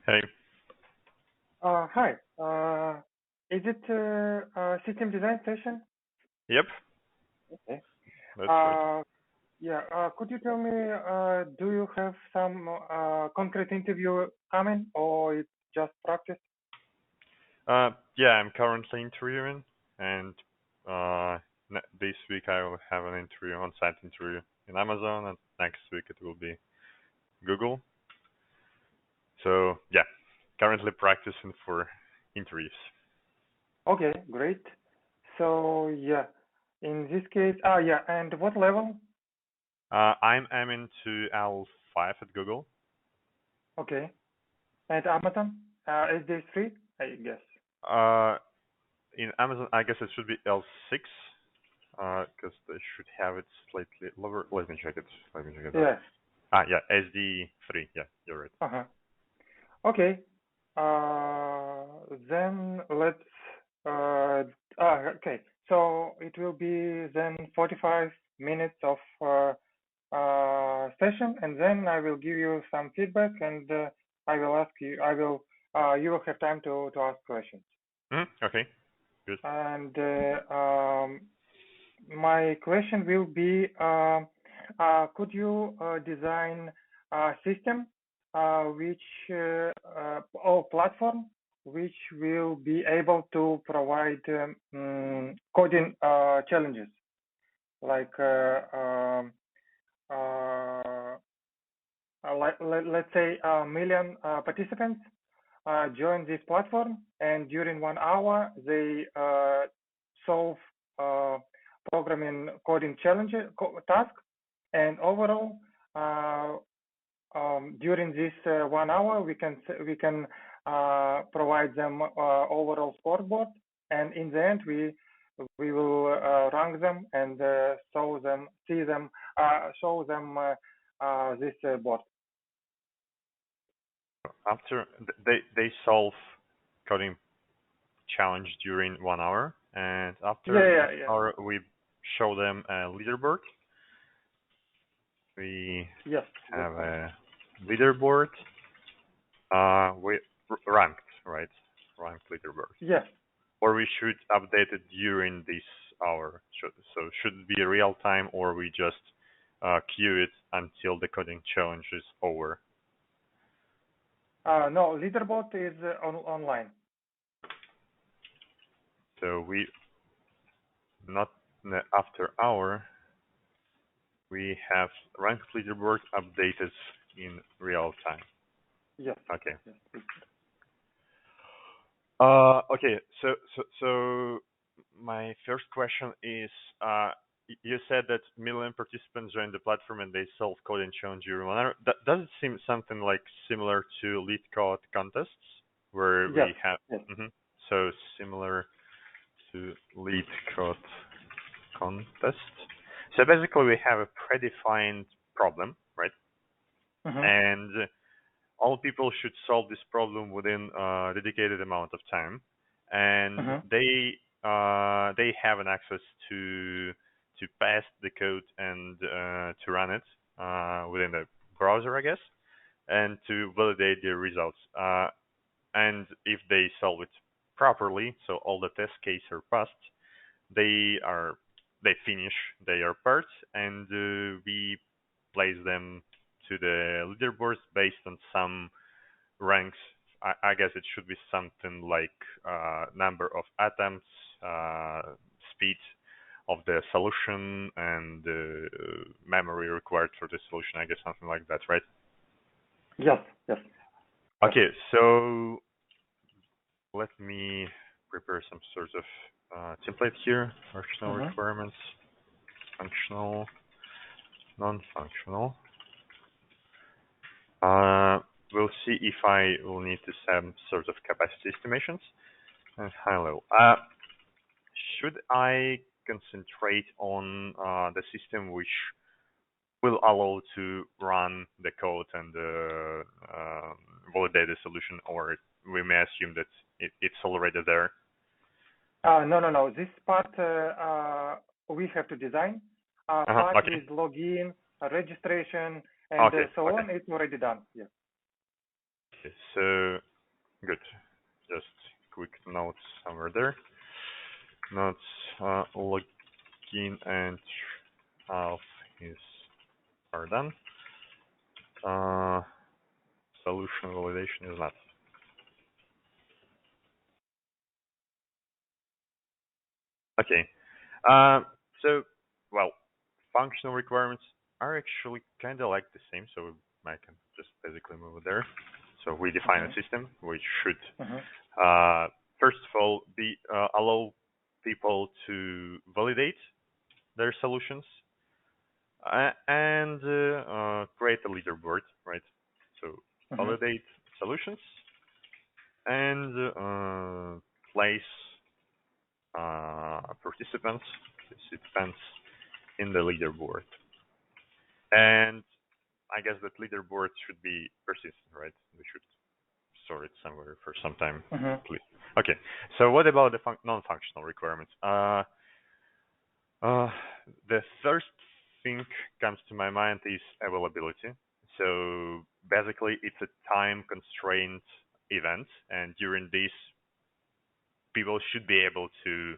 Hey. Hi. Is it a system design session? Yep, Okay. that's right. Uh, yeah. Could you tell me, do you have some concrete interview coming, or it's just practice? Yeah, I'm currently interviewing, and this week I will have an interview, on-site interview in Amazon, and next week it will be Google. So yeah, currently practicing for interviews. Okay, great. So yeah, in this case, yeah. And what level? I'm aiming to L5 at Google. Okay. And Amazon? Is this free? I guess. Uh, in Amazon, I guess it should be L6, because they should have it slightly lower. Let me check it. Out. Yeah. Yeah, SD3. Yeah, you're right. Uh-huh. Okay. Then let's. Uh, okay. So it will be then 45 minutes of session, and then I will give you some feedback, and I will ask you. You will have time to ask questions. Okay, good. And my question will be, could you design a system which or platform which will be able to provide coding challenges like uh, let's say a million participants join this platform, and during 1 hour they solve uh, programming coding challenges task, and overall during this 1 hour we can provide them overall scoreboard, and in the end we will rank them and show them this board. After they solve coding challenge during 1 hour, and after Yeah, 1 hour we show them a leaderboard. We yes, have a leaderboard with ranked, right? Ranked leaderboard. yes. Or we should update it during this hour. So should it be real time, or we just queue it until the coding challenge is over? No, leaderboard is online. So we not after hour. We have ranked leaderboard updated in real time. Yes. Okay. Yes. Okay. So my first question is, you said that million participants joined the platform and they solve coding challenge during 1 hour. Does it seem something like similar to LeetCode contests where Yes. we have? Yes. So similar to LeetCode contest. So basically, we have a predefined problem, right? Mm-hmm. And all people should solve this problem within a dedicated amount of time, and Mm-hmm. they have an access to pass the code and to run it within the browser, I guess, and to validate the results. And if they solve it properly, so all the test cases are passed, they finish their parts, and we place them to the leaderboards based on some ranks. I guess it should be something like number of attempts, speed of the solution, and memory required for the solution. I guess something like that, right? Yes. Yes. Okay, so let me prepare some sort of template here. Functional Mm-hmm. requirements, functional, non-functional. We'll see if I will need to set some sort of capacity estimations and high level. Should I concentrate on the system which will allow to run the code and validate the solution, or we may assume that it's already there? No. This part we have to design. Part Okay. with login, registration, and Okay. so Okay. on. It's already done. Yeah. Okay, so good. Just quick notes somewhere there. Notes login and half is are done. Solution validation is not. Okay. So, well, functional requirements are actually kind of like the same, so I can just basically move it there. So we define a system which should, first of all, be allow people to validate their solutions and create a leaderboard, right? So validate solutions and place participants in the leaderboard. And I guess that leaderboard should be persistent, right? We should store it somewhere for some time, please. Okay. So what about the non-functional requirements? The first thing comes to my mind is availability. So basically, it's a time constrained event, and during this, people should be able to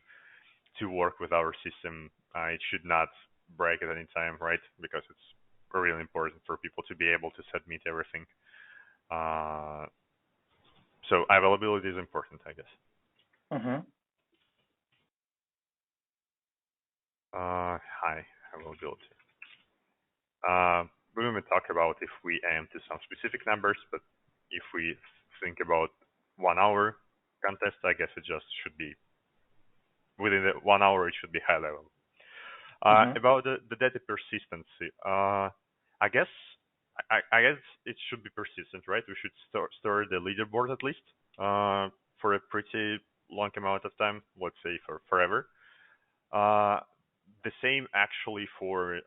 work with our system. It should not break at any time, right? Because it's really important for people to be able to submit everything. So availability is important, I guess. High availability. We will talk about if we aim to some specific numbers, but if we think about 1 hour contest, I guess it just should be within the 1 hour. It should be high level. About the data persistency, I guess it should be persistent, right? We should store the leaderboard at least for a pretty long amount of time. Let's say for forever. The same actually for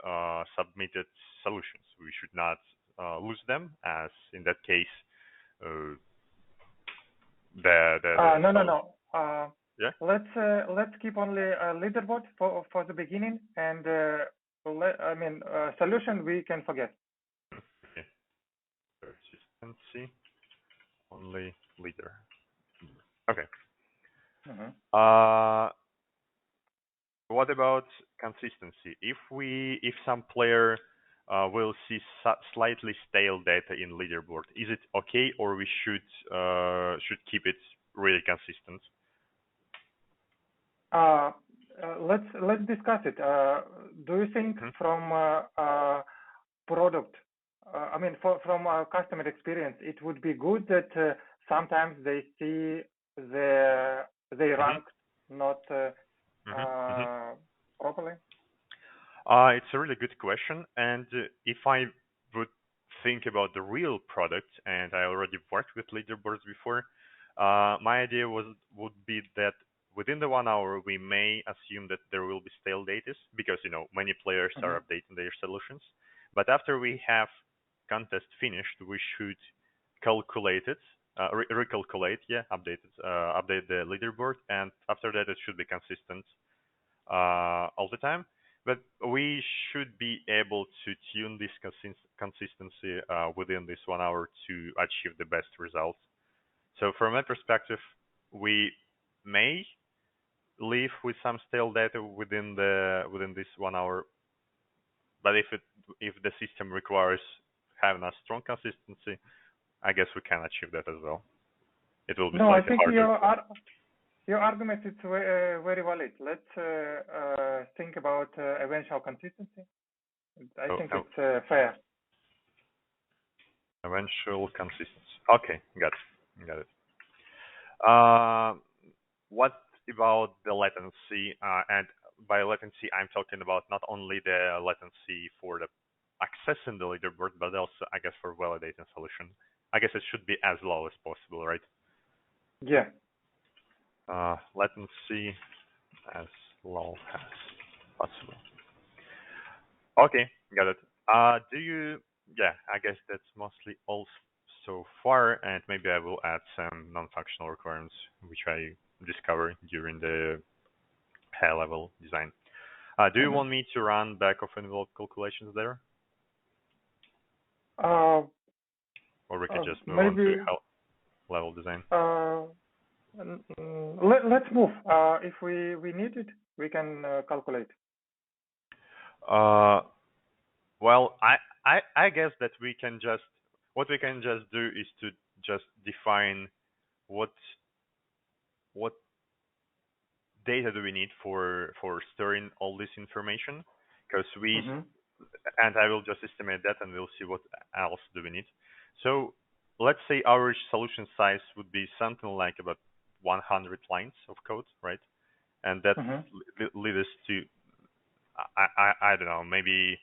submitted solutions. We should not lose them, as in that case, no. Yeah. Let's keep only a leaderboard for the beginning, and solution we can forget. Okay. Persistency only leader. Okay. What about consistency? If some player will see slightly stale data in leaderboard, is it okay, or we should keep it really consistent? Let's discuss it. Do you think from product, from a customer experience, it would be good that sometimes they see they rank not properly? It's a really good question, and if I would think about the real product, and I already worked with leaderboards before, my idea would be that within the 1 hour we may assume that there will be stale data because many players are updating their solutions. But after we have contest finished, we should calculate it, recalculate, update the leaderboard, and after that it should be consistent all the time. But we should be able to tune this consistency within this 1 hour to achieve the best results. So from my perspective, we may live with some stale data within this 1 hour, but if the system requires having a strong consistency, I guess we can achieve that as well. It will be I think harder. Your argument is very valid. Let's think about eventual consistency. I think it's fair. Eventual consistency. Okay, got it. What about the latency? And by latency, I'm talking about not only the latency for the accessing the leaderboard, but also, I guess, for validating solution. I guess it should be as low as possible, right? Yeah. Latency as low as possible. Okay, got it. I guess that's mostly all so far, and maybe I will add some non-functional requirements which I discovered during the high-level design. Do you want me to run back-of-envelope calculations there? Or we can just move on to level design? Let's move. If we need it, we can calculate. Well, I guess that what we can just do is to just define what data do we need for storing all this information, because and I will just estimate that, and we'll see what else do we need. So let's say our solution size would be something like about 100 lines of code, right? And that leads us to I don't know, maybe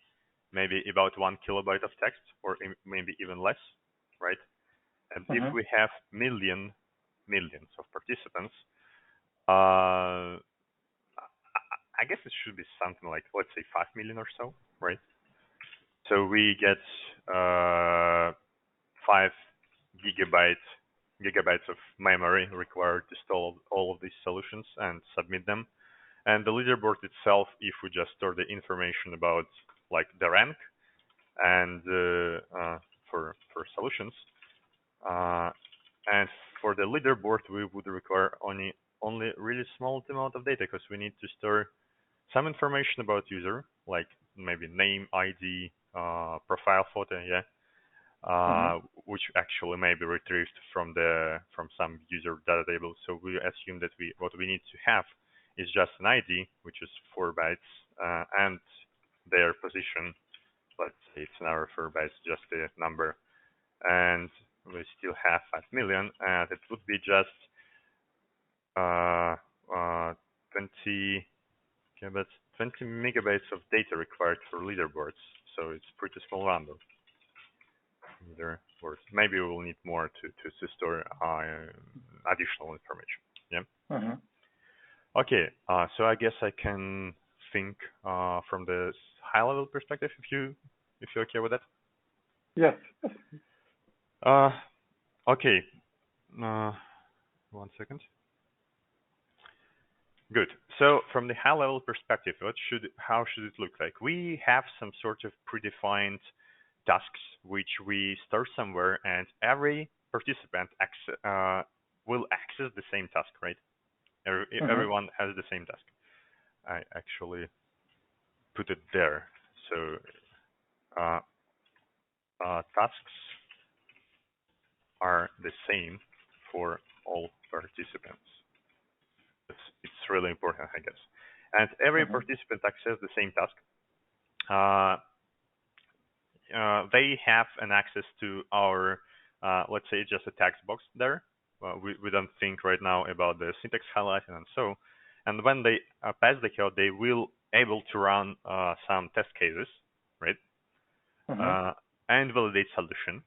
about 1 kilobyte of text, or maybe even less, right? And if we have millions of participants, I guess it should be something like, let's say, 5 million or so, right? So we get 5 gigabytes of memory required to store all of these solutions and submit them. And the leaderboard itself, if we just store the information about like the rank and for solutions, and for the leaderboard, we would require only really small amount of data, because we need to store some information about user, like maybe name, ID, profile photo, which actually may be retrieved from some user data table. So we assume that what we need to have is just an ID, which is 4 bytes, and their position. Let's say it's an 4 bytes, just a number, and we still have 5 million, and it would be just 20 megabytes of data required for leaderboards. So it's pretty small number. Leaderboards. Maybe we will need more to store additional information. Yeah. Okay. So I guess I can think from the high-level perspective, if you're okay with that. Yes. Okay. 1 second. Good. So from the high-level perspective, how should it look like? We have some sort of predefined tasks which we store somewhere, and every participant will access the same task, right? Everyone has the same task. I actually put it there. So tasks are the same for all participants. It's really important, I guess. And every participant accesses the same task. They have an access to our, let's say, just a text box there. We don't think right now about the syntax highlighting and so. And when they pass the code, they will able to run some test cases, right? And validate solution.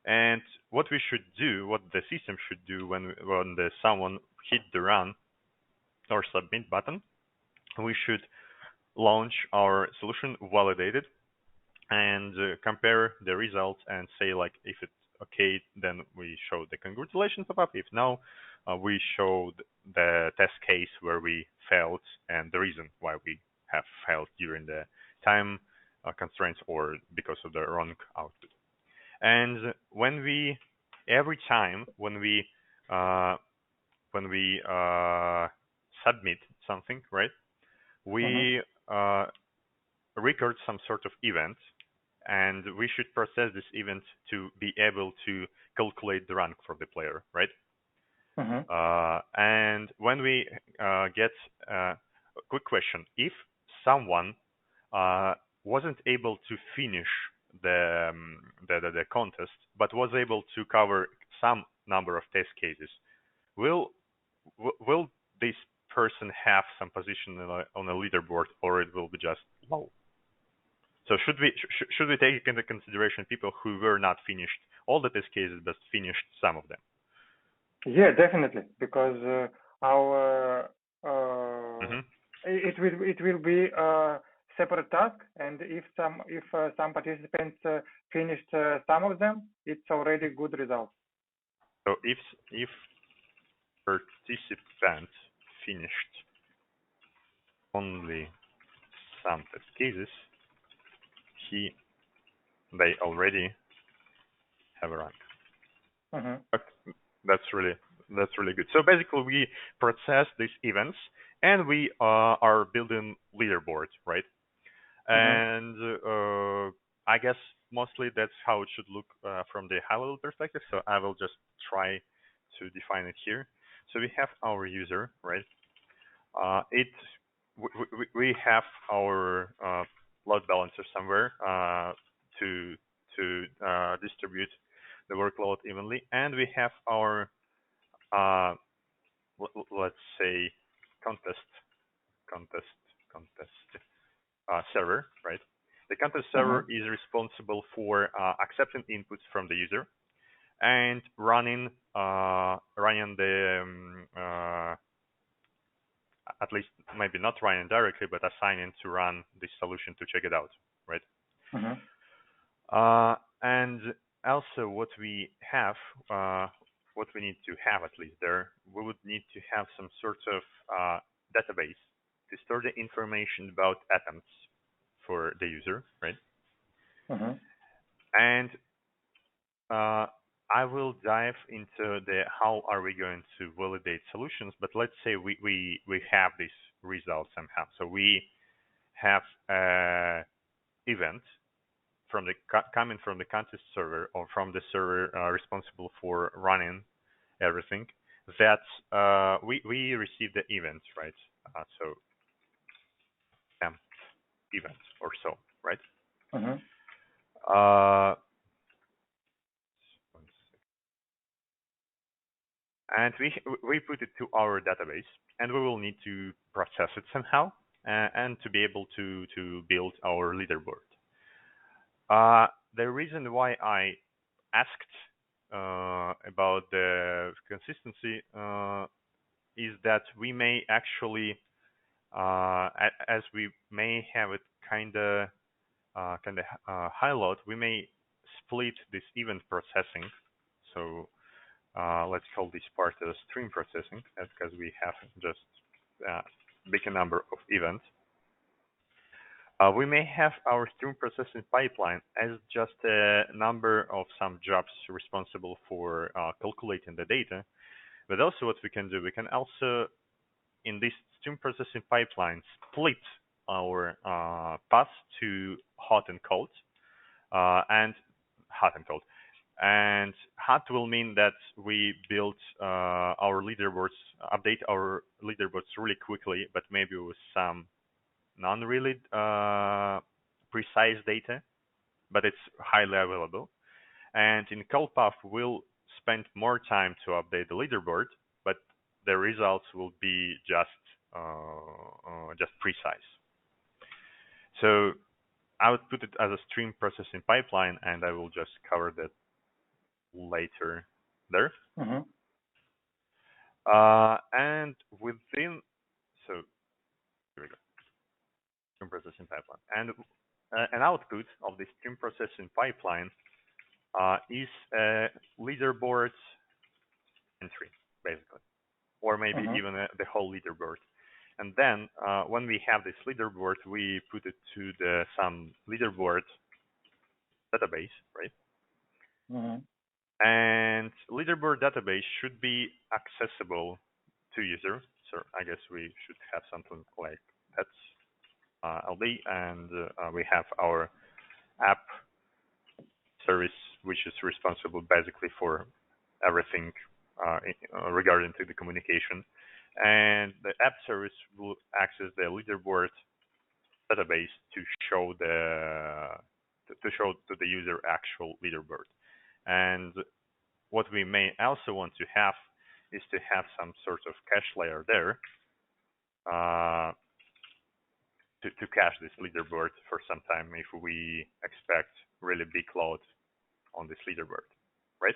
And what we should do, what the system should do when someone hit the run or submit button, we should launch our solution, validate it, and compare the results and say, like, if it's okay, then we show the congratulations pop-up. If no, we show the test case where we failed and the reason why we have failed during the time constraints or because of the wrong output. And every time when we submit something, right, we record some sort of event, and we should process this event to be able to calculate the rank for the player, right? And when we get a quick question, if someone wasn't able to finish the contest, but was able to cover some number of test cases, will this person have some position on a leaderboard, or it will be just low? So should we take into consideration people who were not finished all the test cases but finished some of them? Yeah, definitely, because our it will be a separate task, and if some participants finished some of them, it's already good result. So if participant finished only some test cases, they already have a rank. really good. So basically, we process these events, and we are building leaderboard, right? And I guess mostly that's how it should look from the high-level perspective. So I will just try to define it here. So we have our user, right? We have our load balancer somewhere to distribute the workload evenly, and we have our let's say contest contest contest server, right? The contest server is responsible for accepting inputs from the user and running the at least maybe not running directly, but assigning to run this solution to check it out, right? And also what we have, what we need to have at least there, we would need to have some sort of database to store the information about atoms for the user, right? And I will dive into the how are we going to validate solutions, but let's say we have this result somehow. So we have an event from the coming from the contest server or from the server responsible for running everything that we receive the event, right? So event or so, right? And we put it to our database, and we will need to process it somehow and to be able to build our leaderboard. The reason why I asked about the consistency is that we may actually, as we may have it kind of high load, we may split this event processing. So let's call this part as stream processing, because we have just a big number of events. We may have our stream processing pipeline as just a number of some jobs responsible for calculating the data. But also what we can do, we can also, in this stream processing pipeline, split our paths to hot and cold, and hot and cold. And hot will mean that we build our leaderboards, update our leaderboards really quickly, but maybe with some non-really precise data, but it's highly available. And in cold path, we'll spend more time to update the leaderboard, but the results will be just precise. So I would put it as a stream processing pipeline, and I will just cover that later there. And within, so here we go, stream processing pipeline. And an output of the stream processing pipeline is a leaderboard entry, basically, or maybe even the whole leaderboard. And then when we have this leaderboard, we put it to some leaderboard database, right? And leaderboard database should be accessible to user. So I guess we should have something like that, LD, and we have our app service, which is responsible basically for everything regarding to the communication. And the app service will access the leaderboard database to show to the user actual leaderboard. And what we may also want to have is to have some sort of cache layer there to cache this leaderboard for some time if we expect really big load on this leaderboard, right?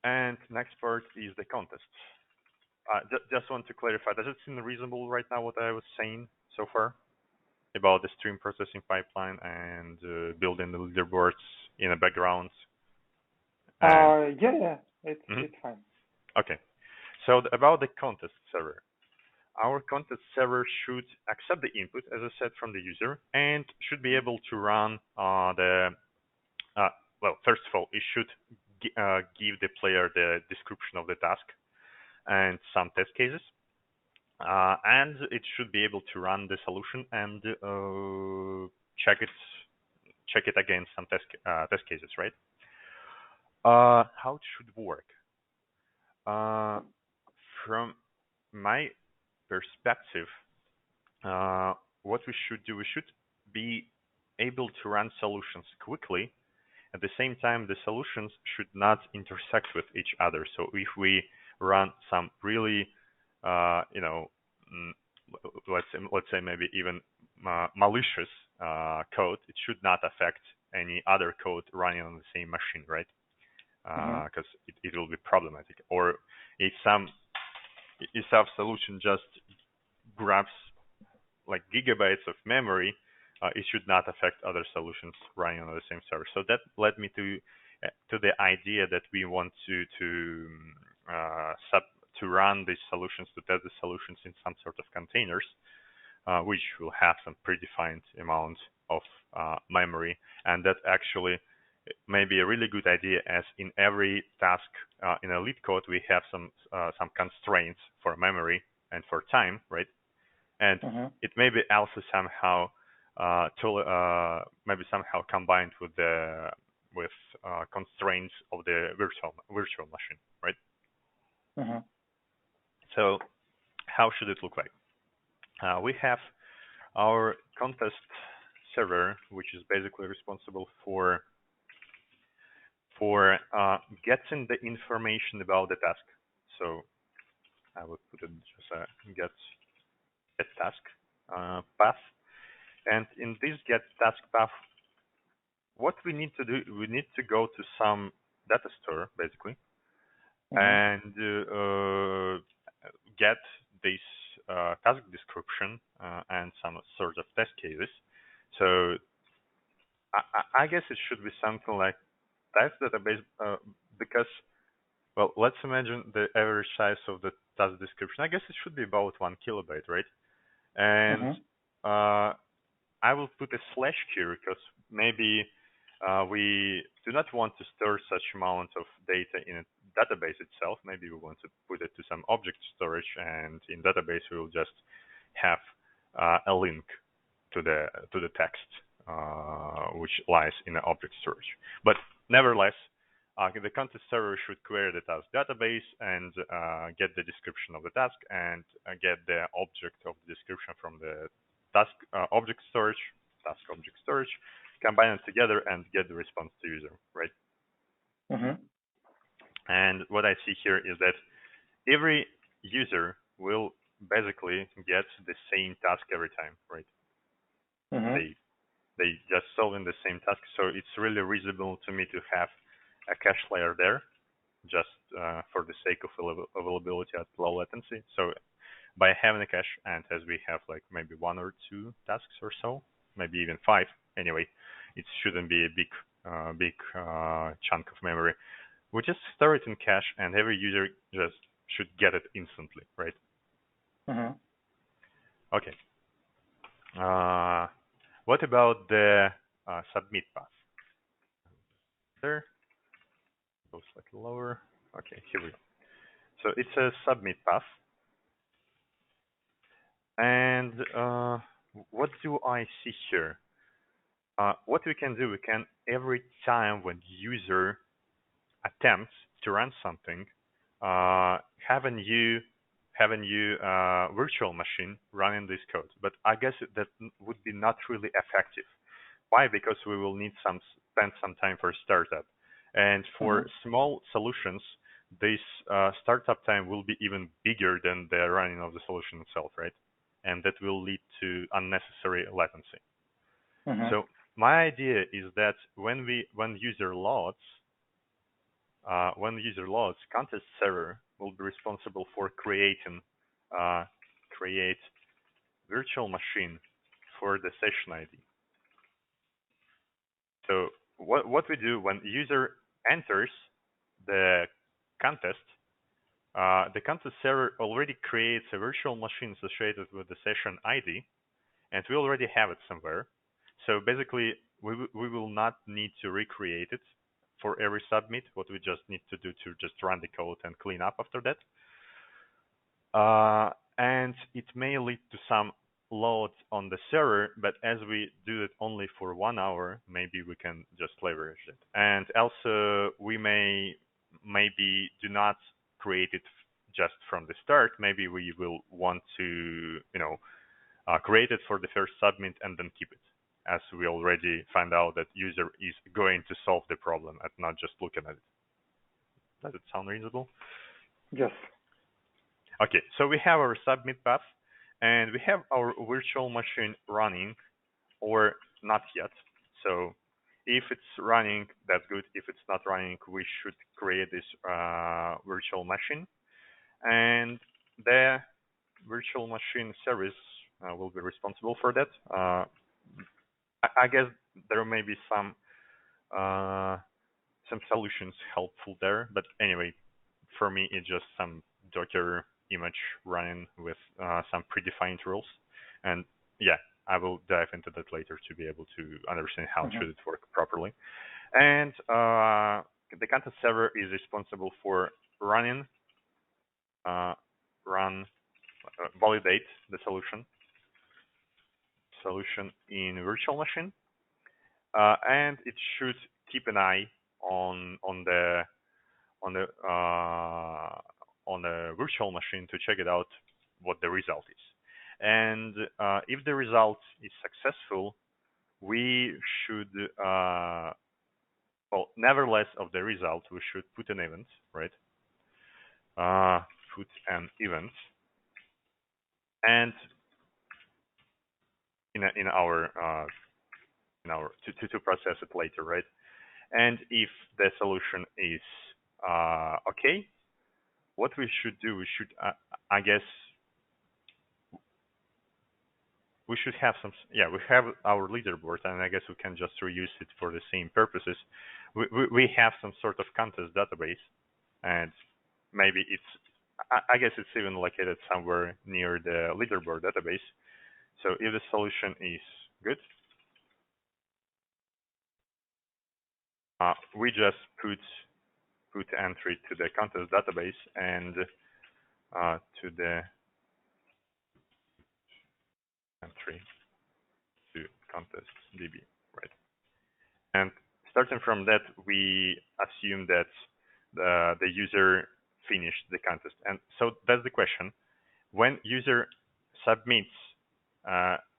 And next part is the contest. Just want to clarify, does it seem reasonable right now what I was saying so far about the stream processing pipeline and building the leaderboards in the background? Yeah, it's fine. Okay, so about the contest server. Our contest server should accept the input, as I said, from the user, and should be able to run well, first of all, it should give the player the description of the task and some test cases, and it should be able to run the solution and check it against some test cases, right? How it should work? From my perspective, what we should do, we should be able to run solutions quickly. At the same time, the solutions should not intersect with each other. So if we run some really, let's say maybe even malicious code, it should not affect any other code running on the same machine, right? Because it will be problematic. Or if some solution just grabs like gigabytes of memory, it should not affect other solutions running on the same server. So that led me to the idea that we want to run these solutions, to test the solutions in some sort of containers, which will have some predefined amount of memory, and that actually may be a really good idea, as in every task in a LeetCode we have some constraints for memory and for time, right? And it may be also somehow maybe somehow combined with the constraints of the virtual machine, right? So how should it look like? We have our contest server, which is basically responsible for getting the information about the task. So I would put it just a get task path. And in this get task path, what we need to do, we need to go to some data store, basically, and get this task description and some sort of test cases. So I guess it should be something like task database, because, well, let's imagine the average size of the task description. I guess it should be about 1 kilobyte, right? And I will put a slash here because maybe we do not want to store such amount of data in a database itself. Maybe we want to put it to some object storage, and in database we will just have a link to the text which lies in the object storage. But nevertheless, the contest server should query the task database and get the description of the task and get the object of the description from the task object storage, combine it together and get the response to user, right? And what I see here is that every user will basically get the same task every time, right? They just solving the same task, so it's really reasonable to me to have a cache layer there, just for the sake of availability at low latency. So by having a cache, and as we have like maybe 1 or 2 tasks or so, maybe even 5, anyway, it shouldn't be a big chunk of memory. We just store it in cache, and every user just should get it instantly, right? Okay. What about the submit path? There. Go slightly lower. Okay, here we go. So it's a submit path. And what do I see here? What we can do, we can, every time when user attempts to run something, have a new virtual machine running this code. But I guess that would be not really effective. Why? Because we will need spend some time for startup. And for small solutions, this startup time will be even bigger than the running of the solution itself, right? And that will lead to unnecessary latency. So my idea is that when user loads, contest server will be responsible for create virtual machine for the session ID. So what we do when user enters the contest server already creates a virtual machine associated with the session ID, and we already have it somewhere. So basically, we will not need to recreate it for every submit. What we just need to do to just run the code and clean up after that. And it may lead to some load on the server, but as we do it only for 1 hour, maybe we can just leverage it. And also, we maybe do not create it just from the start. Maybe we will want to, create it for the first submit and then keep it, as we already found out that user is going to solve the problem and not just looking at it. Does it sound reasonable? Yes. Okay, so we have our submit path, and we have our virtual machine running, or not yet. So if it's running, that's good. If it's not running, we should create this virtual machine. And the virtual machine service will be responsible for that. I guess there may be some solutions helpful there, but anyway, for me, it's just some Docker image running with some predefined rules. And yeah, I will dive into that later to be able to understand how should it work properly. And the content server is responsible for running, validate the solution in virtual machine, and it should keep an eye on the virtual machine to check it out what the result is. And if the result is successful, we should, nevertheless of the result, we should put an event, right? Put an event, and in our to process it later, right? And if the solution is okay, what we should do, we should, I guess, we should have we have our leaderboard, and I guess we can just reuse it for the same purposes. We have some sort of contest database, and maybe I guess it's even located somewhere near the leaderboard database. So if the solution is good, we just put entry to the contest database and to the entry to contest DB, right? And starting from that, we assume that the user finished the contest. And so that's the question. When user submits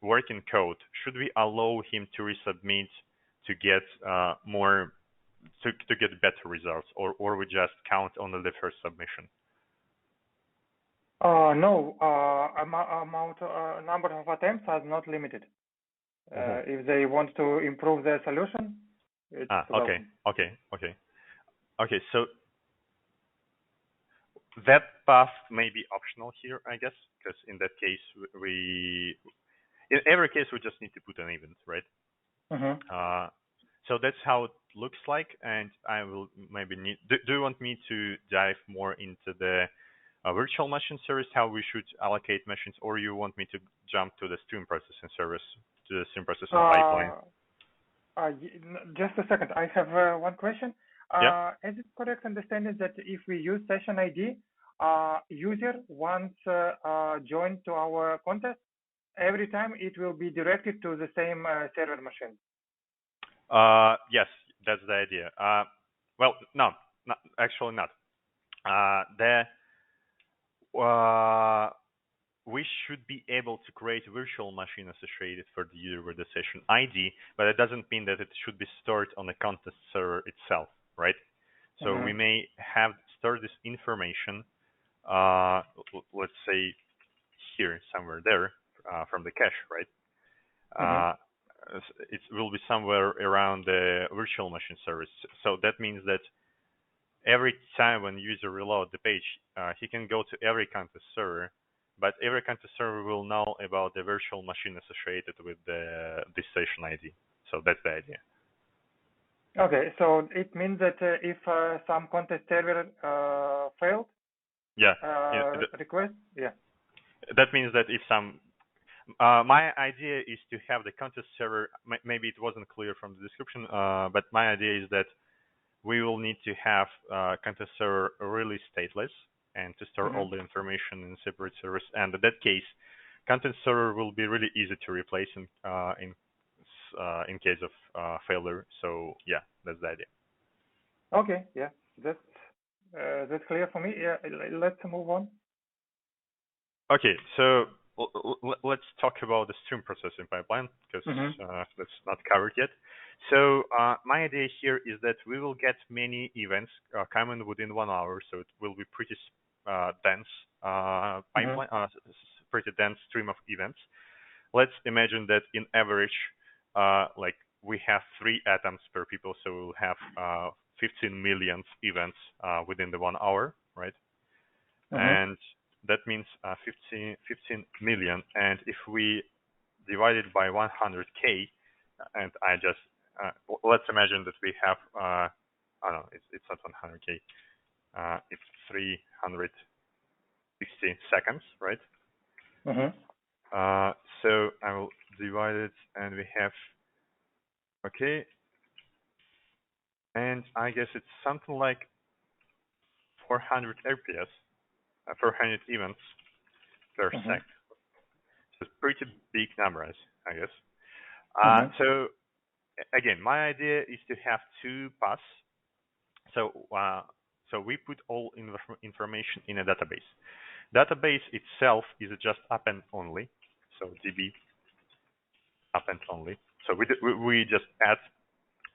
working code, should we allow him to resubmit to get to get better results, or we just count only the first submission? No, number of attempts are not limited. If they want to improve their solution, it's Okay. So that path may be optional here, I guess, because in that case, in every case, we just need to put an event, right? So that's how it looks like, and I will maybe need. Do you want me to dive more into the virtual machine service, how we should allocate machines, or you want me to jump to the stream processing service, to the stream processing pipeline? Just a second. I have one question. Is it correct understanding that if we use session ID, user once joined to our contest, every time it will be directed to the same server machine? Yes, that's the idea. Well, no, actually not. We should be able to create a virtual machine associated for the user with the session ID, but it doesn't mean that it should be stored on the contest server itself, right? So we may have stored this information, let's say here, somewhere there, from the cache, right? It will be somewhere around the virtual machine service. So that means that every time when user reload the page, he can go to every contest server, but every contest server will know about the virtual machine associated with this session ID. So that's the idea. Okay, so it means that if some contest server failed, request, that means that if some, my idea is to have the contest server. Maybe it wasn't clear from the description, but my idea is that we will need to have content server really stateless and to store all the information in separate servers. And in that case, content server will be really easy to replace in case of failure. So yeah, that's the idea. Okay, yeah, that's clear for me. Yeah, let's move on. Okay, so let's talk about the stream processing pipeline because that's not covered yet. So my idea here is that we will get many events coming within 1 hour, so it will be pretty dense pipeline, pretty dense stream of events. Let's imagine that in average, like we have 3 atoms per people, so we'll have 15 million events within the 1 hour, right? And that means 15 million. And if we divide it by 100K, and I just, let's imagine that we have, I don't know, it's not 100K, it's 360 seconds, right? So I will divide it, and we have, okay, and I guess it's something like 400 RPS, 400 events per sec. So it's pretty big numbers, I guess. So again, my idea is to have 2 paths. So we put all information in a database. Database itself is just append only. So DB append only. So we just add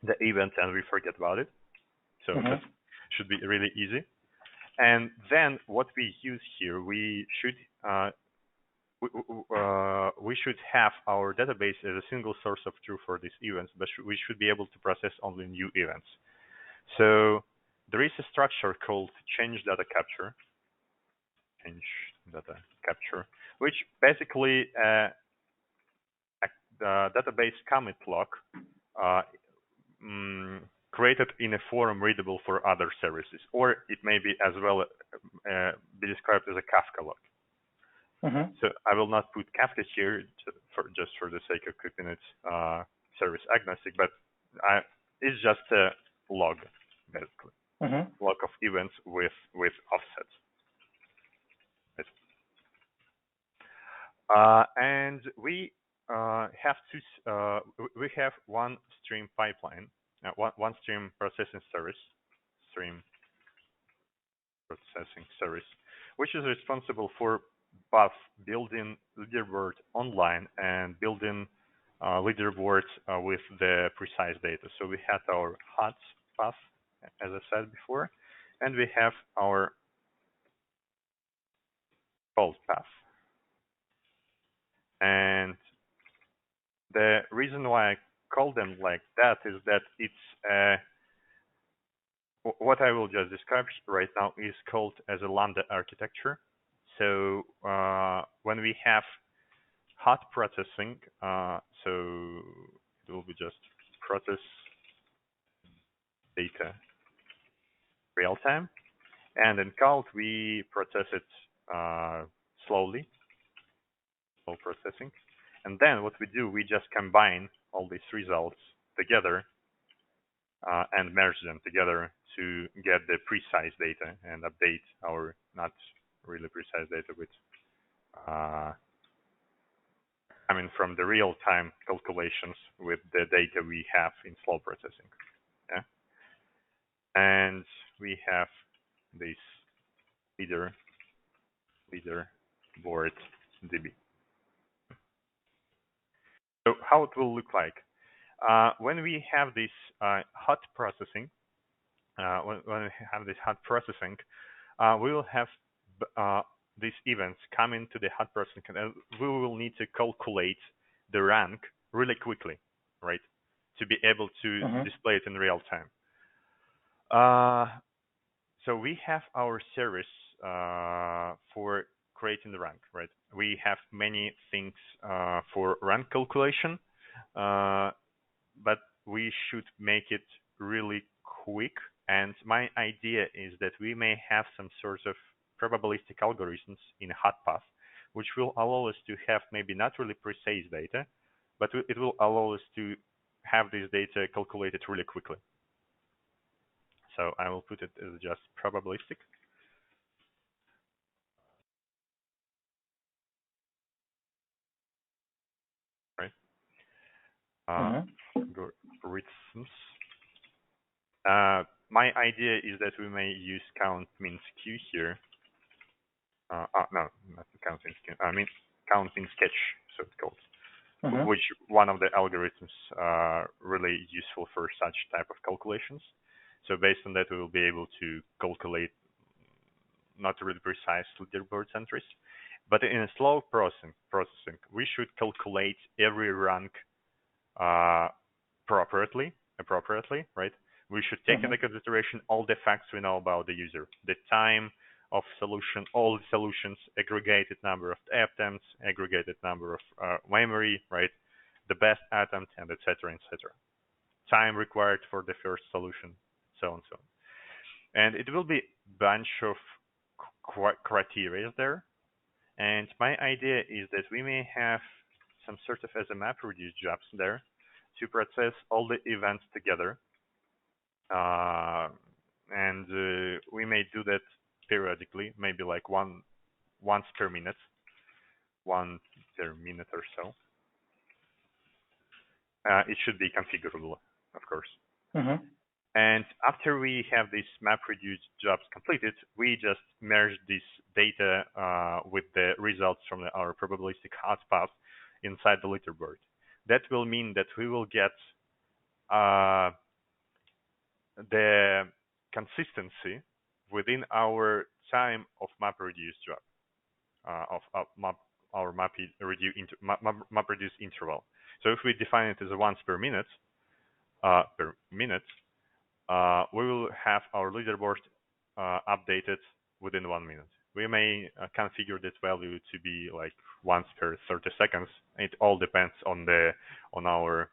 the event and we forget about it. So that should be really easy. And then what we use here, we should have our database as a single source of truth for these events, but we should be able to process only new events. So there is a structure called change data capture, which basically the database commit log created in a form readable for other services, or it may be as well be described as a Kafka log. So I will not put Kafka here just for the sake of keeping it service agnostic, but it's just a log, basically. Log of events with offsets. And we have we have one stream pipeline, one stream processing service, which is responsible for both building leaderboard online and building leaderboards with the precise data. So we had our hot path, as I said before, and we have our cold path. And the reason why I call them like that is that it's what I will just describe right now is called as a Lambda architecture. So when we have hot processing, so it will be just process data real time, and in cold we process it slowly, slow processing, and then what we do, we just combine all these results together and merge them together to get the precise data and update our not really precise data with from the real-time calculations with the data we have in slow processing. Yeah, and we have this leaderboard DB. So how it will look like when we have this hot processing. When we have this hot processing, we will have these events come into the hot processing, and we will need to calculate the rank really quickly, right, to be able to display it in real time. So we have our service for creating the rank, right? We have many things for rank calculation, but we should make it really quick. And my idea is that we may have some sort of probabilistic algorithms in hot path, which will allow us to have maybe not really precise data, but it will allow us to have this data calculated really quickly. So I will put it as just probabilistic. Right. Algorithms. My idea is that we may use count means q here. No, not count means q. I mean count means catch, so it's called. Which one of the algorithms are really useful for such type of calculations. So based on that, we will be able to calculate not really precise leaderboard entries, but in a slow processing, we should calculate every rank appropriately, right? We should take into consideration all the facts we know about the user, the time of solution, all the solutions, aggregated number of attempts, aggregated number of memory, right? The best attempt, and etc., etc. Time required for the first solution, so on, so on. And it will be a bunch of criteria there. And my idea is that we may have some sort of as a MapReduce jobs there to process all the events together. And we may do that periodically, maybe like once per minute, or so. It should be configurable, of course. And after we have these MapReduce jobs completed, we just merge this data with the results from our probabilistic hotspot inside the leaderboard. That will mean that we will get the consistency within our time of MapReduce job, our MapReduce interval. So if we define it as once per minute, we will have our leaderboard updated within 1 minute. We may configure this value to be like once per 30 seconds. It all depends on our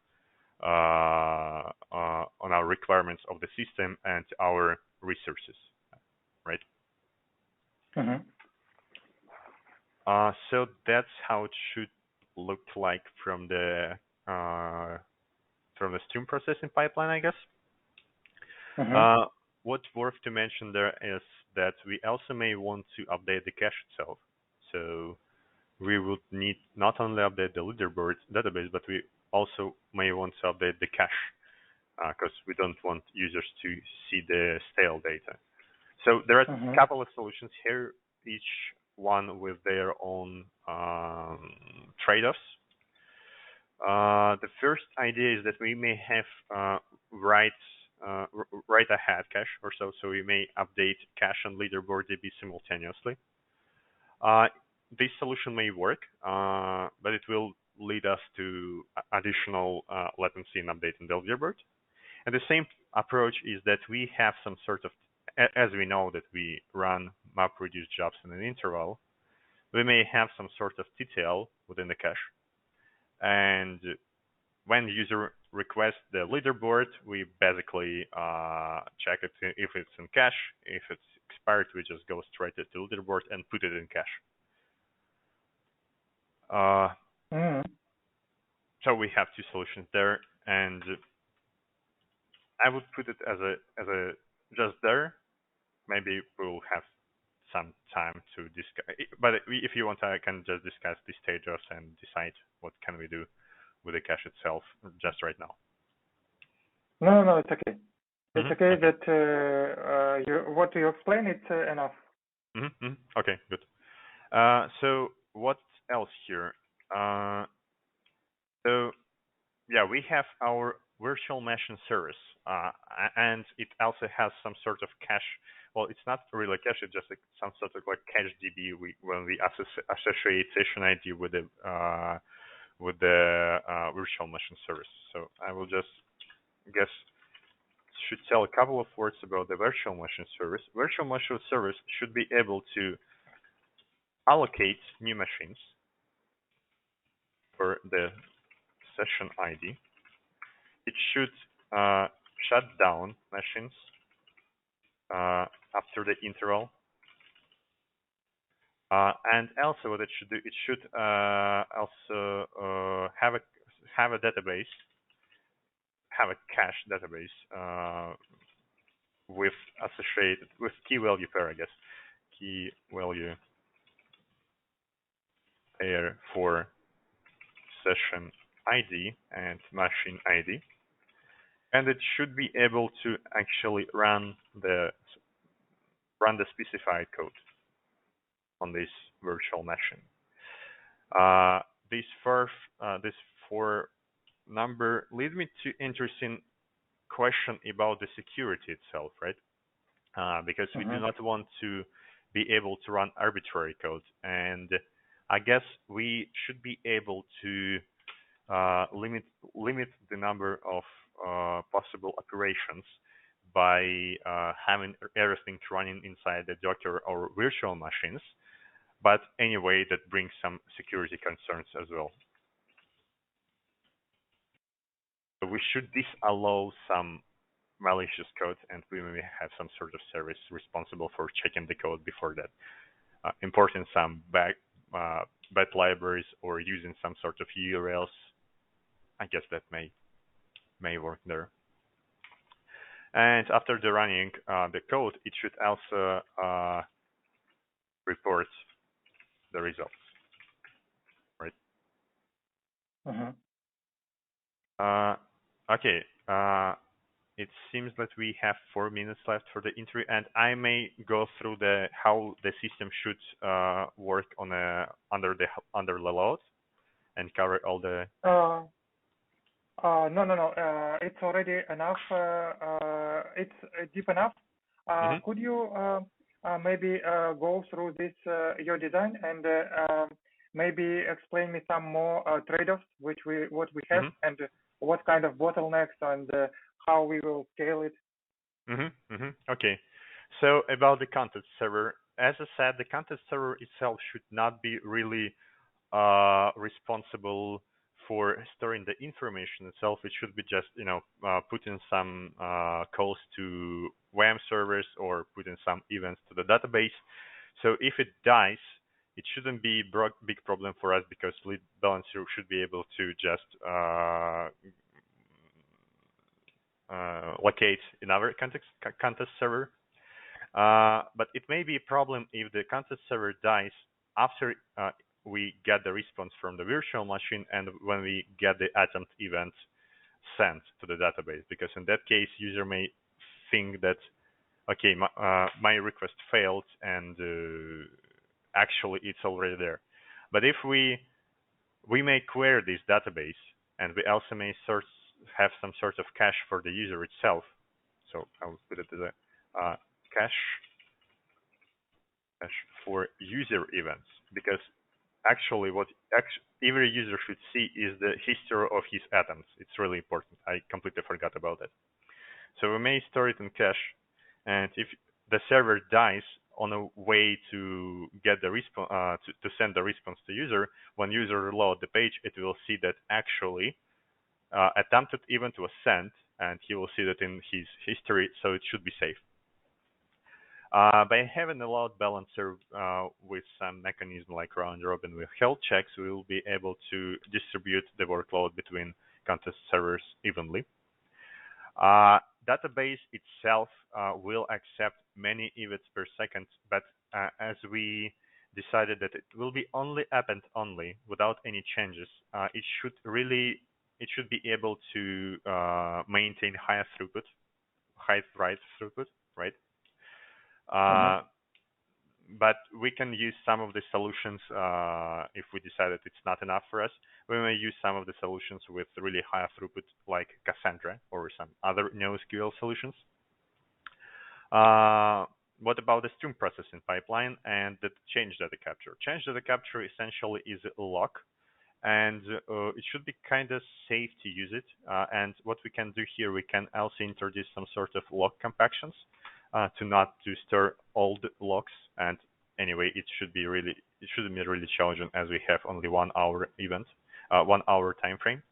requirements of the system and our resources, right? So that's how it should look like from the stream processing pipeline, I guess. What's worth to mention there is that we also may want to update the cache itself. So we would need not only update the leaderboard database, but we also may want to update the cache because we don't want users to see the stale data. So there are a couple of solutions here, each one with their own trade-offs. The first idea is that we may have write ahead cache or so we may update cache and leaderboard DB simultaneously. This solution may work, but it will lead us to additional latency in updating the leaderboard. And the same approach is that we have some sort of, as we know that we run MapReduce jobs in an interval, we may have some sort of TTL within the cache. And when the user requests the leaderboard, we basically check it if it's in cache. If it's expired, we just go straight to the leaderboard and put it in cache. So we have two solutions there, and I would put it as a just there. Maybe we'll have some time to discuss. But if you want, I can just discuss the stages and decide what can we do with the cache itself just right now. No, it's okay. It's okay that what you explain, it's enough. Okay, good. So what else here? So yeah, we have our virtual machine service, and it also has some sort of cache. Well, it's not really cache; it's just like some sort of like cache DB. When we associate session ID with the virtual machine service. So I will just should tell a couple of words about the virtual machine service. Virtual machine service should be able to allocate new machines for the session ID. It should shut down machines after the interval. And also what it should do, it should also have a database, have a cache database with associated with key value pair, I guess. Key value pair for session ID and machine ID. And it should be able to actually run the specified code on this virtual machine. This four number lead me to interesting question about the security itself, right? Because we do not want to be able to run arbitrary code, and I guess we should be able to limit the number of possible operations by having everything running inside the Docker or virtual machines. But anyway, that brings some security concerns as well. So we should disallow some malicious code, and we may have some sort of service responsible for checking the code before that, importing some bad libraries or using some sort of URLs. I guess that may work there. And after the running the code, it should also report the results, right? Okay. It seems that we have 4 minutes left for the interview, and I may go through how the system should work on under the load and cover all the. No. It's already enough. It's deep enough. Could you maybe go through this your design and maybe explain me some more trade-offs what we have and what kind of bottlenecks and how we will scale it? Okay. So about the content server, as I said, the content server itself should not be really responsible for storing the information itself. It should be just, putting some calls to WAM servers or putting some events to the database. So if it dies, it shouldn't be a big problem for us because load balancer should be able to just locate in our context server. But it may be a problem if the context server dies after we get the response from the virtual machine and when we get the attempt event sent to the database, because in that case, user may think that, okay, my request failed and actually it's already there. But if we may query this database and we also may have some sort of cache for the user itself. So I'll put it as a cache for user events, because actually what every user should see is the history of his attempts. It's really important. I completely forgot about it. So we may store it in cache, and if the server dies on a way to get the response to send the response to user, when user reload the page, it will see that actually attempted event was sent, and he will see that in his history, so it should be safe. By having a load balancer with some mechanism like round robin with health checks, we will be able to distribute the workload between context servers evenly. Database itself will accept many events per second, but as we decided that it will be only append only without any changes, it should be able to maintain high write throughput, right? But we can use some of the solutions if we decide that it's not enough for us. We may use some of the solutions with really high throughput, like Cassandra or some other NoSQL solutions. What about the stream processing pipeline and the change data capture? Change data capture essentially is a lock, and it should be kind of safe to use it. And what we can do here, we can also introduce some sort of lock compactions to store old logs. And anyway, it shouldn't be really challenging as we have only 1 hour event, 1 hour time frame.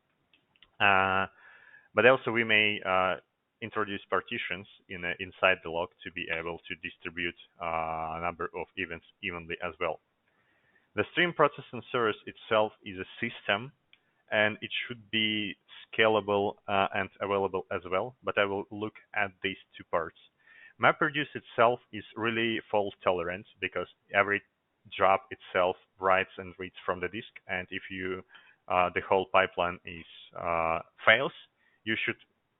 But also we may introduce partitions inside the log to be able to distribute a number of events evenly as well. The stream processing service itself is a system, and it should be scalable and available as well. But I will look at these two parts. MapReduce itself is really fault tolerant because every job itself writes and reads from the disk, and if the whole pipeline is fails, you should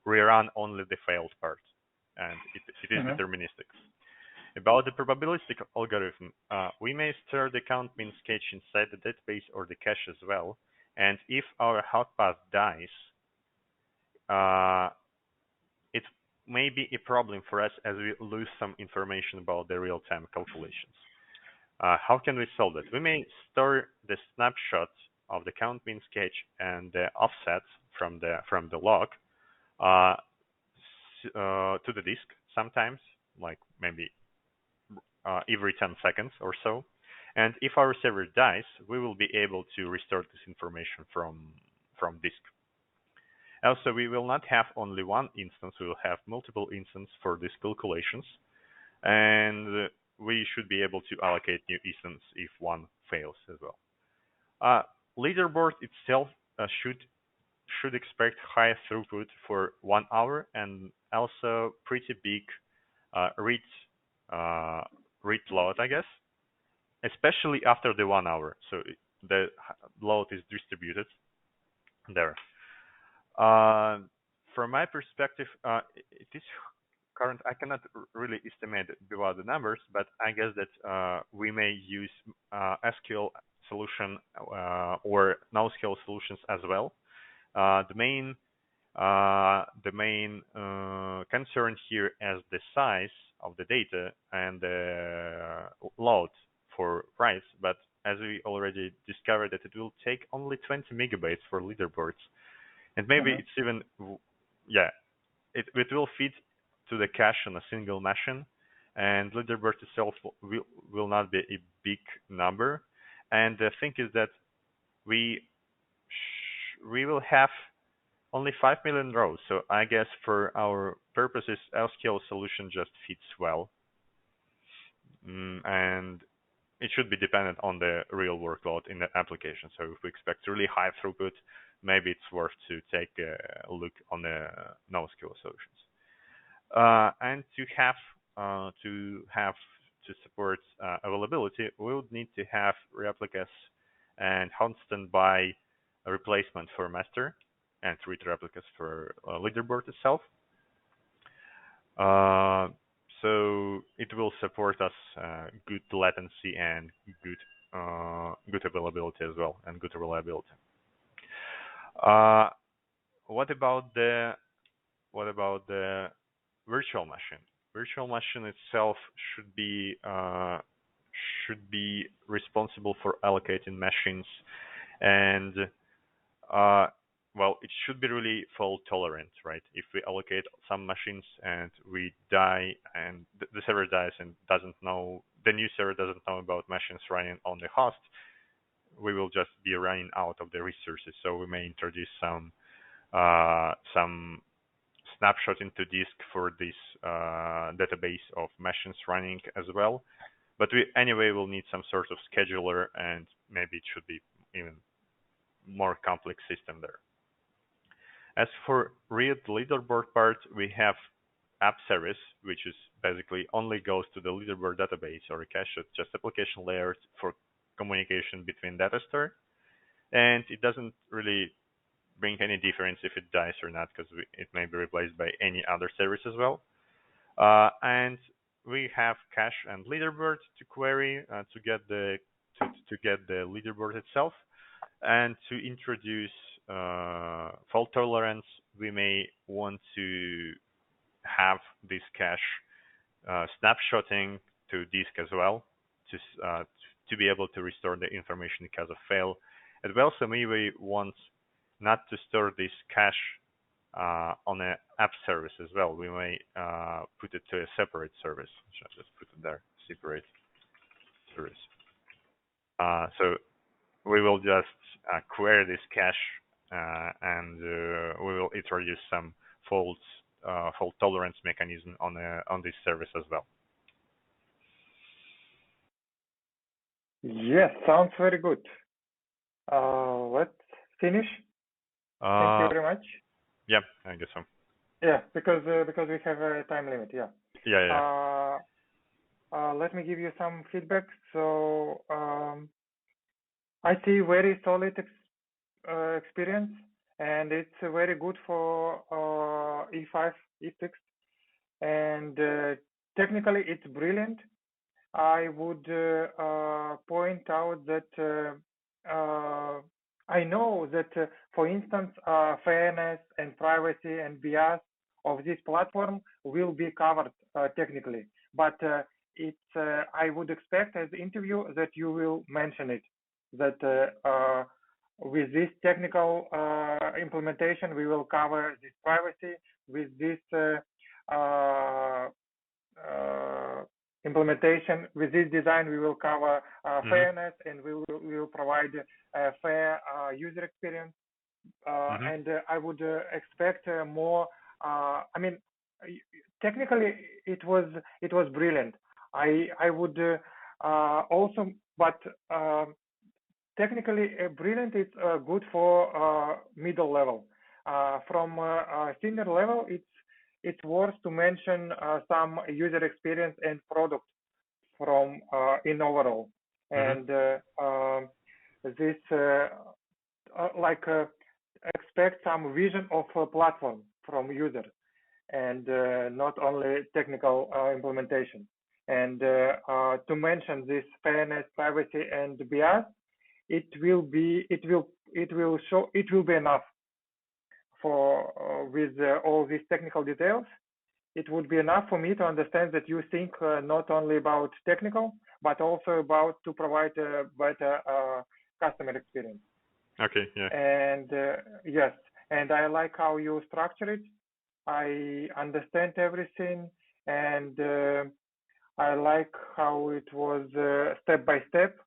rerun only the failed part, and it is deterministic. About the probabilistic algorithm, we may store the count means cache inside the database or the cache as well, and if our hot path dies, it may be a problem for us as we lose some information about the real-time calculations. How can we solve that? We may store the snapshot of the count means cache and the offset from the log to the disk sometimes, like maybe every 10 seconds or so. And if our server dies, we will be able to restore this information from disk. Also, we will not have only one instance, we will have multiple instances for these calculations, and we should be able to allocate new instances if one fails as well. Leaderboard itself should expect high throughput for 1 hour and also pretty big read load, I guess, especially after the 1 hour. So the load is distributed there. From my perspective, it is current. I cannot really estimate below the numbers, but I guess that we may use SQL solution or NoSQL solutions as well. The main concern here is the size of the data and the load for writes, but as we already discovered that it will take only 20 megabytes for leaderboards. And maybe it's even, it will fit to the cache on a single machine, and leaderboard itself will not be a big number. And the thing is that we will have only 5 million rows. So I guess for our purposes, LSQL solution just fits well. And it should be dependent on the real workload in the application. So if we expect really high throughput, maybe it's worth to take a look on the NoSQL solutions. And to support availability, we would need to have replicas and hot standby replacement for master and read replicas for leaderboard itself. So it will support us good latency and good availability as well, and good reliability. What about the virtual machine? Virtual machine itself should be responsible for allocating machines, and well, it should be really fault tolerant, right? If we allocate some machines and we die, and the server dies and the new server doesn't know about machines running on the host, we will just be running out of the resources. So we may introduce some snapshot into disk for this database of machines running as well. But we anyway will need some sort of scheduler, and maybe it should be even more complex system there. As for read leaderboard part, we have app service, which is basically only goes to the leaderboard database or a cache, just application layer for communication between data store, and it doesn't really bring any difference if it dies or not, because it may be replaced by any other service as well. And we have cache and leaderboard to query to get the leaderboard itself, and to introduce fault tolerance, we may want to have this cache snapshotting to disk as well, to be able to restore the information in case of fail. And we also maybe want not to store this cache on an app service as well. We may put it to a separate service. I'll just put it there, separate service. So we will just query this cache, and we will introduce some fault tolerance mechanism on this service as well. Yes, sounds very good. Let's finish. Thank you very much. Yeah, I guess so. Yeah, because we have a time limit. Yeah. Yeah. Let me give you some feedback. So I see very solid experience, and it's very good for E5, E6, and technically it's brilliant. I would point out that I know that, for instance, fairness and privacy and bias of this platform will be covered technically, but I would expect as interview that you will mention it, that with this technical implementation, we will cover this privacy. With this uh, implementation, with this design, we will cover fairness, and we will provide a fair user experience. And I would expect more. I mean, technically, it was brilliant. I would also, but technically, brilliant is good for middle level. From senior level, it's worth to mention some user experience and product from in overall. And this like expect some vision of a platform from user, and not only technical implementation. And to mention this fairness, privacy, and bias, it will be enough for with all these technical details. It would be enough for me to understand that you think not only about technical, but also about to provide a better customer experience. Okay, yeah. And yes, and I like how you structure it. I understand everything, and I like how it was step by step,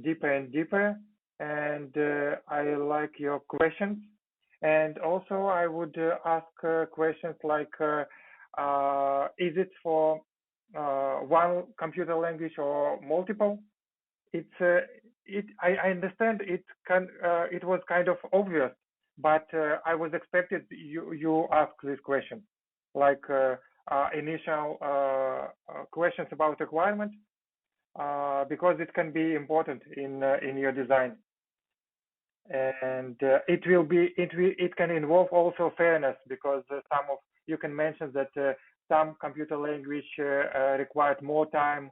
deeper and deeper, and I like your questions. And also, I would ask questions like, is it for one computer language or multiple? I understand it was kind of obvious, but I was expected you ask this question, like initial questions about requirement, because it can be important in your design. And it can involve also fairness, because you can mention that some computer language required more time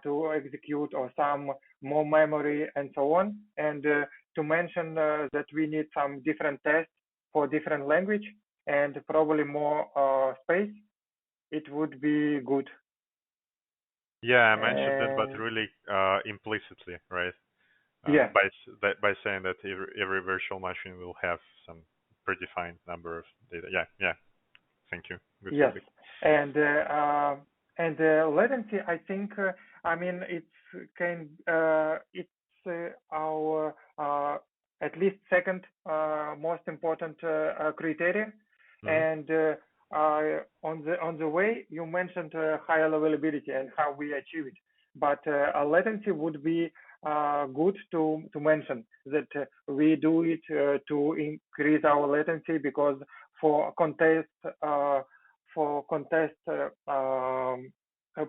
to execute, or some more memory, and so on. And to mention that we need some different tests for different language, and probably more space, it would be good. Yeah, I mentioned that, but really implicitly, right? Yeah. By saying that every virtual machine will have some predefined number of data. Yeah. Thank you. Good yes. feedback. And latency, I think, I mean, it's our at least second most important criteria. And on the way, you mentioned high availability and how we achieve it. But latency would be good to mention that we do it to increase our latency, because for contest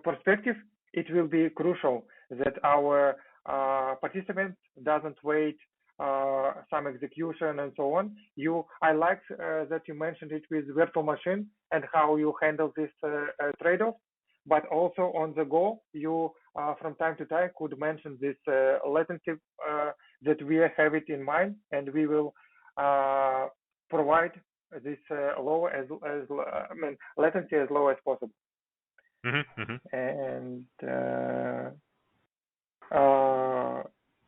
perspective, it will be crucial that our participant doesn't wait some execution and so on. I like that you mentioned it with virtual machine and how you handle this trade-off. But also on the go, you from time to time could mention this latency, that we have it in mind, and we will provide this latency as low as possible. And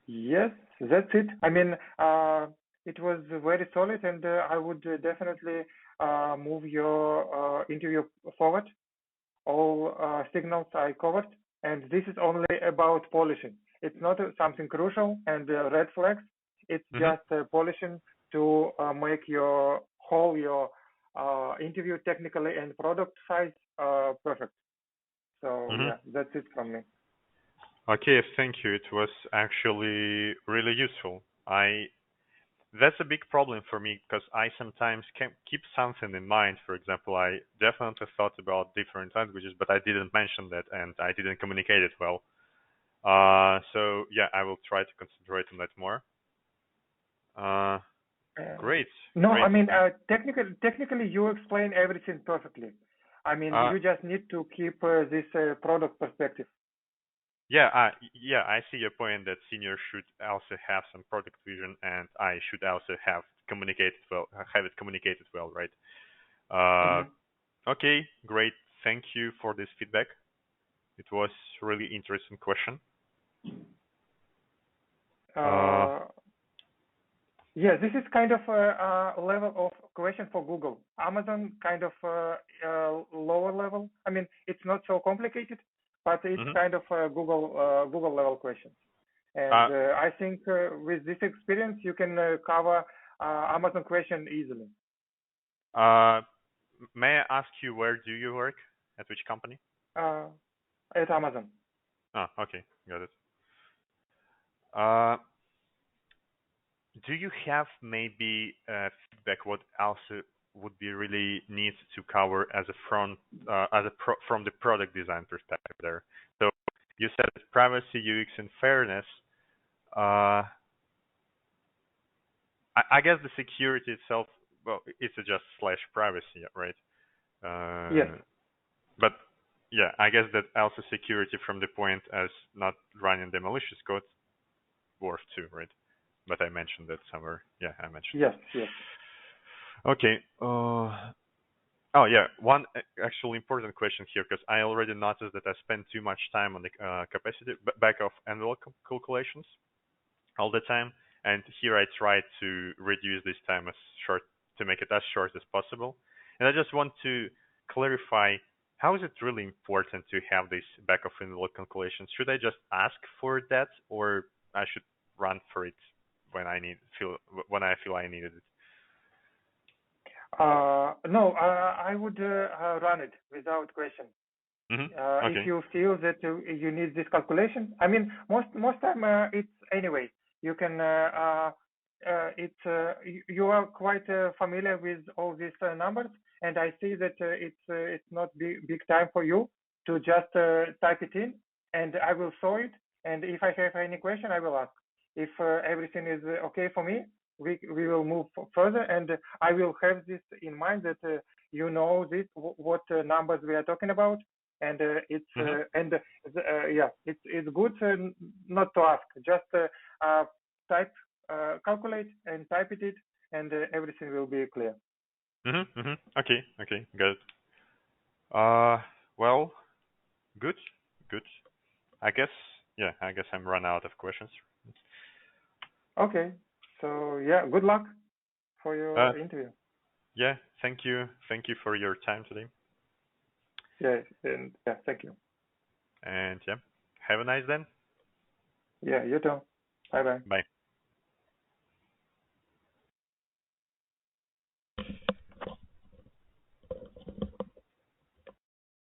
yes, that's it. I mean, it was very solid, and I would definitely move your interview forward. All signals I covered, and this is only about polishing. It's not something crucial and red flags. It's just polishing to make your interview technically and product size perfect. So yeah, that's it from me. Okay, thank you. It was actually really useful. that's a big problem for me because I sometimes can keep something in mind. For example, I definitely thought about different languages, but I didn't mention that and I didn't communicate it well. So yeah, I will try to concentrate on that more. Great, No, great. I mean, technically, you explain everything perfectly. I mean, you just need to keep this product perspective. Yeah, I see your point that seniors should also have some product vision, and I should also have it communicated well, right? Okay, great. Thank you for this feedback. It was really interesting question. Yeah, this is kind of a level of question for Google. Amazon kind of lower level. I mean, it's not so complicated, but it's kind of Google level questions. And I think with this experience, you can cover Amazon question easily. May I ask you, where do you work? At which company? At Amazon. Oh, okay, got it. Do you have maybe feedback what also would be really neat to cover as a from the product design perspective there? So you said privacy, UX, and fairness. I guess the security itself, well, it's just /privacy, right? Yes. But yeah, I guess that also security from the point as not running the malicious code worth too, right? But I mentioned that somewhere. Yeah, I mentioned. Yes, yes. Okay. Oh yeah, one actually important question here, because I already noticed that I spend too much time on the capacity back of envelope calculations all the time, and here I try to reduce this time to make it as short as possible. And I just want to clarify, how is it really important to have this back of envelope calculations? Should I just ask for that, or I should run for it when I feel I needed it? No, I would run it without question. Okay. If you feel that you need this calculation, I mean, most time it's anyway. You can you are quite familiar with all these numbers, and I see that it's not big time for you to just type it in, and I will saw it. And if I have any question, I will ask. If everything is okay for me, we will move further, and I will have this in mind that you know this what numbers we are talking about, and it's yeah, it's good not to ask, just type, calculate and type it, and everything will be clear. Okay, got it. Well, good. I guess I'm run out of questions. Okay, so yeah, good luck for your interview. Yeah, thank you for your time today. Yeah, and yeah, thank you. And yeah, have a nice day. Yeah, you too. Bye. Bye.